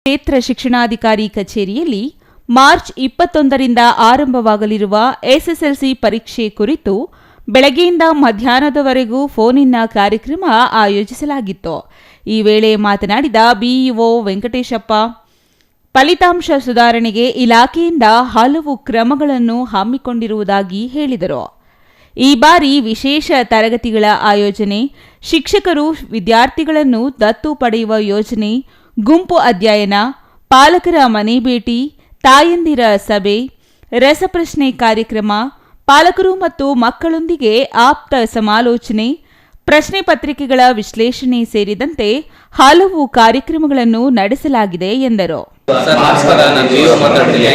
ಕ್ಷೇತ್ರ ಶಿಕ್ಷಣಾಧಿಕಾರಿ ಕಚೇರಿಯಲ್ಲಿ ಮಾರ್ಚ್ 21ರಿಂದ ಆರಂಭವಾಗಲಿರುವ ಎಸ್ಎಸ್ಎಲ್ಸಿ ಪರೀಕ್ಷೆ ಕುರಿತು ಬೆಳಗ್ಗೆಯಿಂದ ಮಧ್ಯಾಹ್ನದವರೆಗೂ ಫೋನ್ ಇನ್ ಕಾರ್ಯಕ್ರಮ ಆಯೋಜಿಸಲಾಗಿತ್ತು. ಈ ವೇಳೆ ಮಾತನಾಡಿದ ಬಿಇಒ ವೆಂಕಟೇಶಪ್ಪ, ಫಲಿತಾಂಶ ಸುಧಾರಣೆಗೆ ಇಲಾಖೆಯಿಂದ ಹಲವು ಕ್ರಮಗಳನ್ನು ಹಮ್ಮಿಕೊಂಡಿರುವುದಾಗಿ ಹೇಳಿದರು. ಈ ಬಾರಿ ವಿಶೇಷ ತರಗತಿಗಳ ಆಯೋಜನೆ, ಶಿಕ್ಷಕರು ವಿದ್ಯಾರ್ಥಿಗಳನ್ನು ದತ್ತು ಪಡೆಯುವ ಯೋಜನೆ, ಗುಂಪು ಅಧ್ಯಯನ, ಪಾಲಕರ ಮನೆ ಭೇಟಿ, ತಾಯಂದಿರ ಸಭೆ, ರಸಪ್ರಶ್ನೆ ಕಾರ್ಯಕ್ರಮ, ಪಾಲಕರು ಮತ್ತು ಮಕ್ಕಳೊಂದಿಗೆ ಆಪ್ತ ಸಮಾಲೋಚನೆ, ಪ್ರಶ್ನೆ ಪತ್ರಿಕೆಗಳ ವಿಶ್ಲೇಷಣೆ ಸೇರಿದಂತೆ ಹಲವು ಕಾರ್ಯಕ್ರಮಗಳನ್ನು ನಡೆಸಲಾಗಿದೆ ಎಂದರು. ಸರ್ ನಮಸ್ಕಾರ, ನಾನು ವಿಒ ಮಾತಾಡ್ತೀನಿ.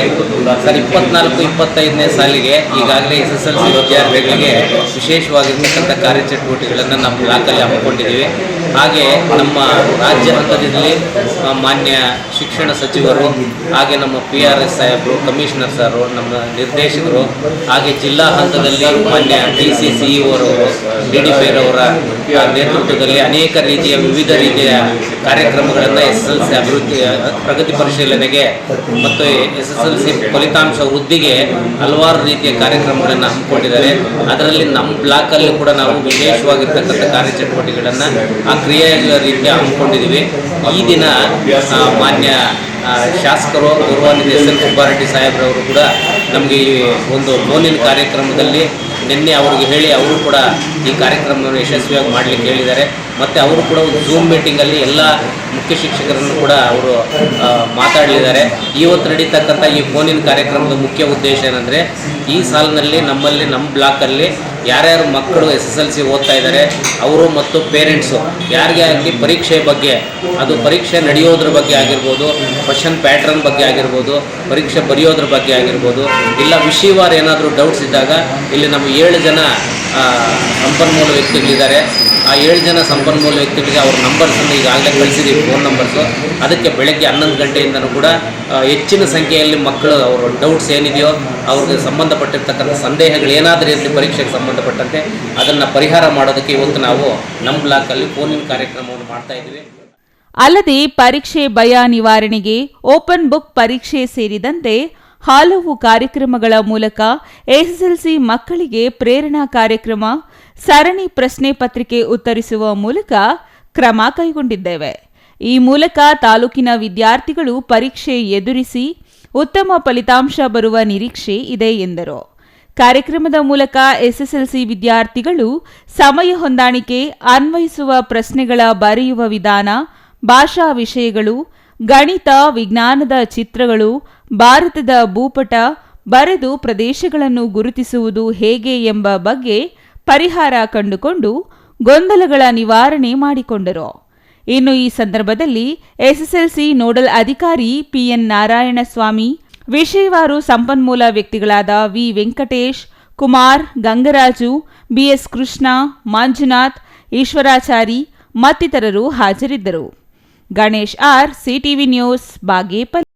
ಸರ್ 24-25ನೇ ಸಾಲಿಗೆ ಈಗಾಗಲೇ SSLC ವಿದ್ಯಾರ್ಥಿಗಳಿಗೆ ವಿಶೇಷವಾಗಿರ್ತಕ್ಕಂಥ ಕಾರ್ಯಚಟುವಟಿಕೆಗಳನ್ನು ನಮ್ಮ ಬ್ಲಾಕಲ್ಲಿ ಹಮ್ಮಿಕೊಂಡಿದ್ದೀವಿ. ಹಾಗೆ ನಮ್ಮ ರಾಜ್ಯ ಹಂತದಲ್ಲಿ ಮಾನ್ಯ ಶಿಕ್ಷಣ ಸಚಿವರು, ಹಾಗೆ ನಮ್ಮ PRS ಸಾಹೇಬರು, ಕಮಿಷನರ್ ಸರು, ನಮ್ಮ ನಿರ್ದೇಶಕರು, ಹಾಗೆ ಜಿಲ್ಲಾ ಹಂತದಲ್ಲಿ ಮಾನ್ಯ DC CEO ಅವರು, DDPR ಅವರ ನೇತೃತ್ವದಲ್ಲಿ ಅನೇಕ ರೀತಿಯ ವಿವಿಧ ರೀತಿಯ ಕಾರ್ಯಕ್ರಮಗಳನ್ನು SSLC ಅಭಿವೃದ್ಧಿ ಪ್ರಗತಿ ಪರಿಶೀಲನೆಗೆ ಮತ್ತು SSLC ಫಲಿತಾಂಶ ವೃದ್ಧಿಗೆ ಹಲವಾರು ರೀತಿಯ ಕಾರ್ಯಕ್ರಮಗಳನ್ನು ಹಮ್ಮಿಕೊಂಡಿದ್ದಾರೆ. ಅದರಲ್ಲಿ ನಮ್ಮ ಬ್ಲಾಕಲ್ಲಿ ಕೂಡ ನಾವು ವಿಶೇಷವಾಗಿರ್ತಕ್ಕಂಥ ಕಾರ್ಯಚಟುವಟಿಕೆಗಳನ್ನು ಆ ಕ್ರಿಯೆಯ ರೀತಿಯ ಹಮ್ಮಿಕೊಂಡಿದ್ದೀವಿ. ಈ ದಿನ ಮಾನ್ಯ ಶಾಸಕರು ಗೌರವಾನ್ವಿತ SN ಸುಬ್ಬಾರೆಡ್ಡಿ ಸಾಹೇಬ್ರವರು ಕೂಡ ನಮಗೆ ಈ ಒಂದು ಫೋನಿನ ಕಾರ್ಯಕ್ರಮದಲ್ಲಿ ನಿನ್ನೆ ಅವರಿಗೆ ಹೇಳಿ ಅವರು ಕೂಡ ಈ ಕಾರ್ಯಕ್ರಮವನ್ನು ಯಶಸ್ವಿಯಾಗಿ ಮಾಡಲಿಕ್ಕೆ ಹೇಳಿದ್ದಾರೆ. ಮತ್ತು ಅವರು ಕೂಡ ಒಂದು ಝೂಮ್ ಮೀಟಿಂಗಲ್ಲಿ ಎಲ್ಲ ಮುಖ್ಯ ಶಿಕ್ಷಕರನ್ನು ಕೂಡ ಅವರು ಮಾತಾಡಲಿದ್ದಾರೆ. ಇವತ್ತು ನಡೀತಕ್ಕಂಥ ಈ ಫೋನಿನ ಕಾರ್ಯಕ್ರಮದ ಮುಖ್ಯ ಉದ್ದೇಶ ಏನಂದರೆ, ಈ ಸಾಲಿನಲ್ಲಿ ನಮ್ಮಲ್ಲಿ ನಮ್ಮ ಬ್ಲಾಕಲ್ಲಿ ಯಾರ್ಯಾರು ಮಕ್ಕಳು SSLC ಓದ್ತಾ ಇದ್ದಾರೆ ಅವರು ಮತ್ತು ಪೇರೆಂಟ್ಸು ಯಾರಿಗೆ ಆಗಲಿ ಪರೀಕ್ಷೆ ಬಗ್ಗೆ, ಅದು ಪರೀಕ್ಷೆ ನಡೆಯೋದ್ರ ಬಗ್ಗೆ ಆಗಿರ್ಬೋದು, ಕ್ವಶನ್ ಪ್ಯಾಟ್ರನ್ ಬಗ್ಗೆ ಆಗಿರ್ಬೋದು, ಪರೀಕ್ಷೆ ಬರೆಯೋದ್ರ ಬಗ್ಗೆ ಆಗಿರ್ಬೋದು, ಇಲ್ಲ ವಿಷಯವಾರ ಏನಾದರೂ ಡೌಟ್ಸ್ ಇದ್ದಾಗ ಇಲ್ಲಿ ನಮ್ಮ 7 ಜನ ಸಂಪನ್ಮೂಲ ವ್ಯಕ್ತಿಗಳಿದ್ದಾರೆ. ಆ 7 ಜನ ಸಂಪನ್ಮೂಲ ವ್ಯಕ್ತಿಗಳಿಗೆ ಅವ್ರ ನಂಬರ್ಸನ್ನು ಈಗಾಗಲೇ ಕಳಿಸಿದ್ದೀವಿ, ಫೋನ್ ನಂಬರ್ಸು. ಅದಕ್ಕೆ ಬೆಳಗ್ಗೆ 11 ಗಂಟೆಯಿಂದನೂ ಕೂಡ ಹೆಚ್ಚಿನ ಸಂಖ್ಯೆಯಲ್ಲಿ ಮಕ್ಕಳು ಅವರು ಡೌಟ್ಸ್ ಏನಿದೆಯೋ ಅವ್ರಿಗೆ ಸಂಬಂಧಪಟ್ಟಿರ್ತಕ್ಕಂಥ ಸಂದೇಹಗಳು ಏನಾದರೂ ಇರಲಿ ಪರೀಕ್ಷೆಗೆ ಸಂಬಂಧಪಟ್ಟಂತೆ ಅದನ್ನು ಪರಿಹಾರ ಮಾಡೋದಕ್ಕೆ ಇವತ್ತು ನಾವು ನಮ್ಮ ಬ್ಲಾಕಲ್ಲಿ ಫೋನಿನ ಕಾರ್ಯಕ್ರಮವನ್ನು ಮಾಡ್ತಾ ಇದ್ದೀವಿ. ಅಲ್ಲದೆ ಪರೀಕ್ಷೆ ಭಯ ನಿವಾರಣೆಗೆ ಓಪನ್ ಬುಕ್ ಪರೀಕ್ಷೆ ಸೇರಿದಂತೆ ಹಲವು ಕಾರ್ಯಕ್ರಮಗಳ ಮೂಲಕ SSLC ಮಕ್ಕಳಿಗೆ ಪ್ರೇರಣಾ ಕಾರ್ಯಕ್ರಮ, ಸರಣಿ ಪ್ರಶ್ನೆ ಪತ್ರಿಕೆ ಉತ್ತರಿಸುವ ಮೂಲಕ ಕ್ರಮ ಕೈಗೊಂಡಿದ್ದೇವೆ. ಈ ಮೂಲಕ ತಾಲೂಕಿನ ವಿದ್ಯಾರ್ಥಿಗಳು ಪರೀಕ್ಷೆ ಎದುರಿಸಿ ಉತ್ತಮ ಫಲಿತಾಂಶ ಬರುವ ನಿರೀಕ್ಷೆ ಇದೆ ಎಂದರು. ಕಾರ್ಯಕ್ರಮದ ಮೂಲಕ SSLC ವಿದ್ಯಾರ್ಥಿಗಳು ಸಮಯ ಹೊಂದಾಣಿಕೆ, ಅನ್ವಯಿಸುವ ಪ್ರಶ್ನೆಗಳ ಬರೆಯುವ ವಿಧಾನ, ಭಾಷಾ ವಿಷಯಗಳು, ಗಣಿತ, ವಿಜ್ಞಾನದ ಚಿತ್ರಗಳು, ಭಾರತದ ಭೂಪಟ ಬರೆದು ಪ್ರದೇಶಗಳನ್ನು ಗುರುತಿಸುವುದು ಹೇಗೆ ಎಂಬ ಬಗ್ಗೆ ಪರಿಹಾರ ಕಂಡುಕೊಂಡು ಗೊಂದಲಗಳ ನಿವಾರಣೆ ಮಾಡಿಕೊಂಡರು. ಇನ್ನು ಈ ಸಂದರ್ಭದಲ್ಲಿ SSLC ನೋಡಲ್ ಅಧಿಕಾರಿ PN ನಾರಾಯಣಸ್ವಾಮಿ, ವಿಷಯವಾರು ಸಂಪನ್ಮೂಲ ವ್ಯಕ್ತಿಗಳಾದ ವಿ ವೆಂಕಟೇಶ್, ಕುಮಾರ್, ಗಂಗರಾಜು, BS ಕೃಷ್ಣ, ಮಂಜುನಾಥ್, ಈಶ್ವರಾಚಾರಿ ಮತ್ತಿತರರು ಹಾಜರಿದ್ದರು. Ganesh R, CTV news, Bagepalli.